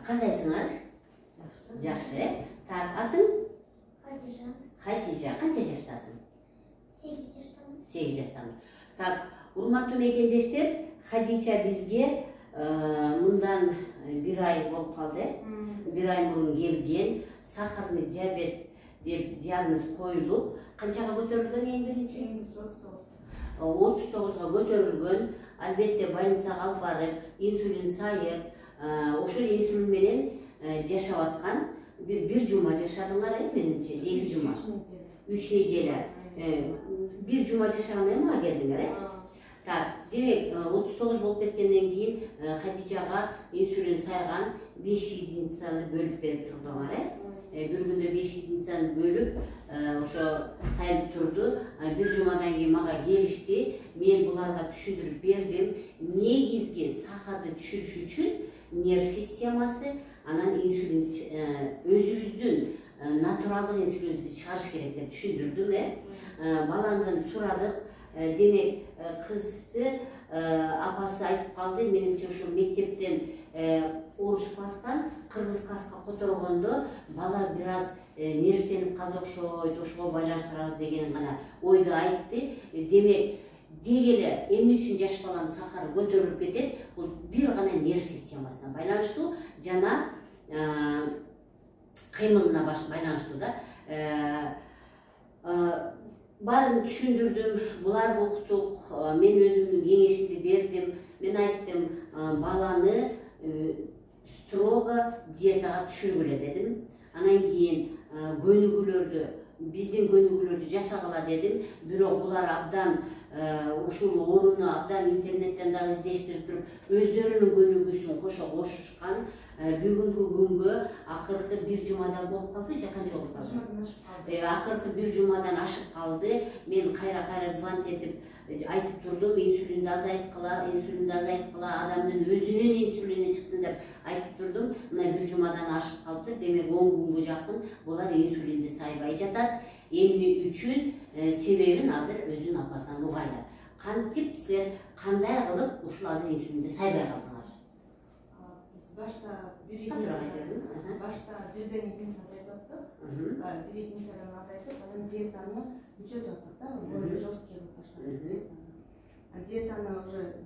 Кандайсыңар? Жакшы. Так, атың? Хадижа. Хадижа. Канча жаштасың? 8 жаштамын. 8 жаштамын. Так, урматтуу мекендештер, Хадижа бизге мындан 1 ай болуп калды. 1 ай мурун келген, сахарный диабет деп диагноз коюлуп, канчага көтөрүлгөн эң биринчи? 39-га көтөрүлгөн. Албетте больницага алып барып, инсулин сайып, ошол инсулин менен жашап аткан. Bir cuma жашадыңар, менимче, 2 жума. 3 неделя. 1 жума жашаган эми келдиңер, Так, демек 39 болуп кеткенден кийин Хадижага инсулин сайган 5 единицаны бөлүп берип турдуңар, Bir күндө 5 единицаны бөлүп, ошо сайып турду. 1 жумадан кийин мага келишти. Мен буларга түшүндүрүп бердим. Негизги сахарды түшүрүш үчүн нерв системасы, анан инсулин өзүбүздүн натуралдык инсулинди чыгарыш керек деп түшүндүрдүм. Баландан сурадык. Демек, кызды апасы айтып калды, менимче ошол мектептен орус класстан кыргыз класска которгондо бала бир аз нервтенип калды окшойт, ошого байланыштырабыз деген гана ойду айтты. Демек, деги эле эмне үчүн жаш баланын сахары көтөрүлүп кетет? Бул бир гана нерв системасына байланыштуу жана кыймылына байланыштуу да. Барын түшүндүрдүм, буларды уктук, мен өзүмдүн кеңешимди бердим. Мен айттым, баланы строго диетага түшүргүлө дедим. Анан кийин биздин көнүгүүлөрдү жасагыла дедим. Бирок булар абдан ушул орунду абдан интернеттен да издештирип туруп, өздөрүнүн көнүгүүсүн кошушкан. Бүгүнкү күнгө акыркы 1 жумадан болуп калды, же канча болуп калды? Акыркы 1 жумадан ашып калды. Мен кайра звонок этип айтып турдум, инсулинди азайткыла, адамдын өзүнүн инсулини чыксын деп айтып турдум. Мына 1 жумадан ашып калды. Демек 10 күнгө жакын булар инсулинди сайбай жатат. Эмне үчүн себебин азыр өзүнүн апасынан угайлы. Кантип силер кандай кылып ушул азыр инсулинди сайбай калдыңар? Башта бирден изин азайтып аттык. Бир изинчадан азайтып, анан диетаны күчөтүп аттык да, более жесткий кылып баштадык диетаны.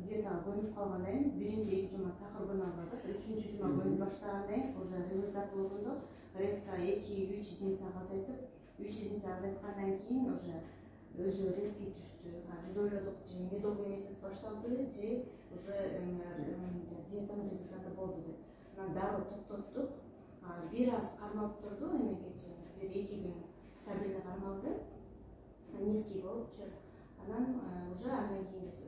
Диетага көнүп калгандан кийин биринчи 2 жума такыр көнө албадык. 3-чү жума көнүп баштагандан кийин уже результат болгондо резко 2-3 изинчага азайтып, 3 изинча азайткандан кийин уже өзү резкий түштү. Биз ойлодук, же медовый месяц башталды, же уже диетанын результаты болду деп. Анан дароо токтоттук. Бир аз кармалып турду, эмегече 1-2 күн стабильно кармалды. Низкий болупчу. Анан уже андан кийин биз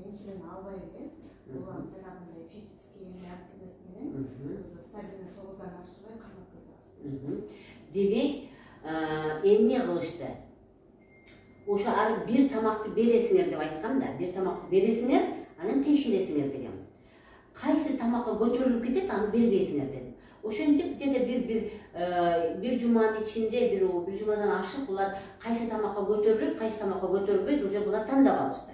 инсулин албай эле, бул жанагындай физический активность менен уже стабильно 9дан ашырбай кармап турдубуз. Демек, эмне кылышты? Ошо бир тамакты бересиңер деп айткам да, бир тамакты бересиңер, анан текшересиңер дегем. Кайсы тамакка көтөрүлүп кетет, аны бербейсиңер дедим. Ошентип бир жуманын ичинде, бир жумадан ашып, булар кайсы тамакка көтөрүлөт, кайсы тамакка көтөрүлбөйт, уже булар тандап алышты.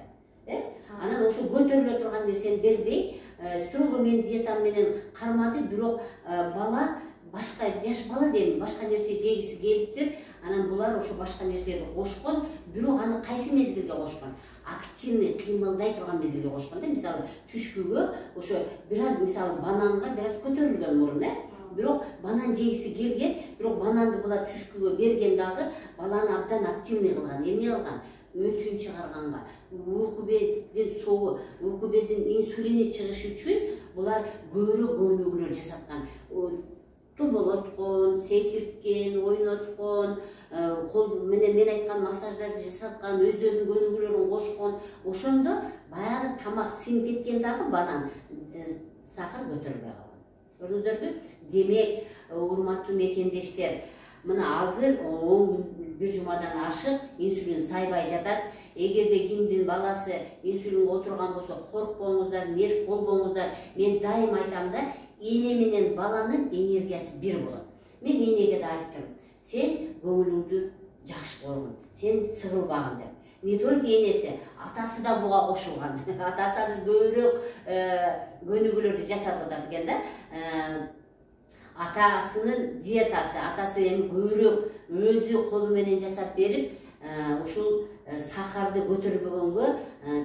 Анан ошо көтөрүлө турган нерсени бербей, строго мен диетам менен кармады, бирок бала башка жаш бала дейм, башка нерсе жегиси келиптир. Анан булар ошо башка нерселерди кошкон, бирок аны кайсы мезгилге кошкон? Активный кыймылдай турган мезгилге кошкон да. Мисалы түшкүгө ошо бир аз, мисалы бананга бир аз көтөрүлгөн мурун, бирок банан жегиси келген, бирок бананды булар түшкүгө берген дагы баланы абдан активный кылган. Эмне кылган? Өтүн чыгарганга, уйку бездин согу, уйку бездин инсулини чыгышы үчүн булар көбүрөөк көнүгүүлөр жасаткан. Туболоткон, секирткен, ойноткон, кол менен мен айткан массаждарды жасаткан, өздөрүнүн көнүгүүлөрүн кошкон. Ошондо баягы тамак сиңип кеткен дагы банан сахар көтөрүлбөй калган. Көрдүңүздөрбү? Демек, урматтуу мекендештер, мына азыр 1 жумадан ашып инсулин сайбай жатат. Эгерде кимдин баласы инсулинге отурган болсо, коркпоңуздар, нерв болбоңуздар. Мен дайым айтам да, эне менен баланын энергиясы бир болот. Мен энеге да айттым, сен көңүлүңдү жакшы койгун, сен сыгылбагын деп. Не только энеси, атасы да буга кошулган. Атасы азыр көбүрөөк көнүгүүлөрдү жасатып атат экен да. атасынын диетасы, атасы эми көбүрөөк өзү колу менен жасап берип, ушул сахарды көтөрбөгөнгө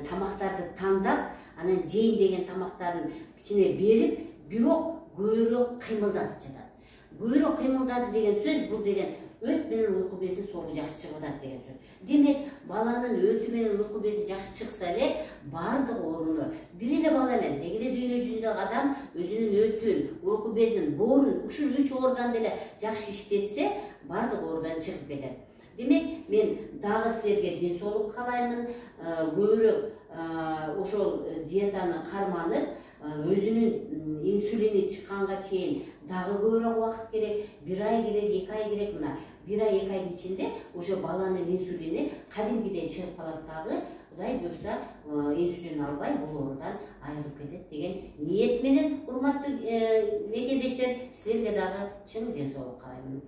тамактарды тандап, анан жейин деген тамактарын кичине берип, бирок көбүрөөк кыймылдатып жатат. Көбүрөөк кыймылдады деген сөз, бул деген өт менен уйку бези согу жакшы чыгып атат деген сөз. Демек, баланын өтү менен уйку бези жакшы чыкса эле, бардык оорунор. Бир эле бала эмес, дегеле дүйнө жүзүндөгү адам өзүнүн өтүн, уйку безин, боорун, ушул 3 орган деле жакшы иштетсе, бардык оорудан чыгып кетет. Демек, мен дагы силерге ден соолук каалаймын, көбүрөөк ошол диетаны карманып, өзүнүн инсулини чыкканга чейин дагы көбүрөөк убакыт керек, 1 ай керек, 2 ай керек, мына 1 ай 2 айдын ичинде уже баланын инсулини кадимкидей чыгып калат дагы, Кудай буйрса инсулин албай бул оорудан айрылып кетет деген ниет менен, урматтуу мекендештер, силерге дагы чың ден соолук каалаймын.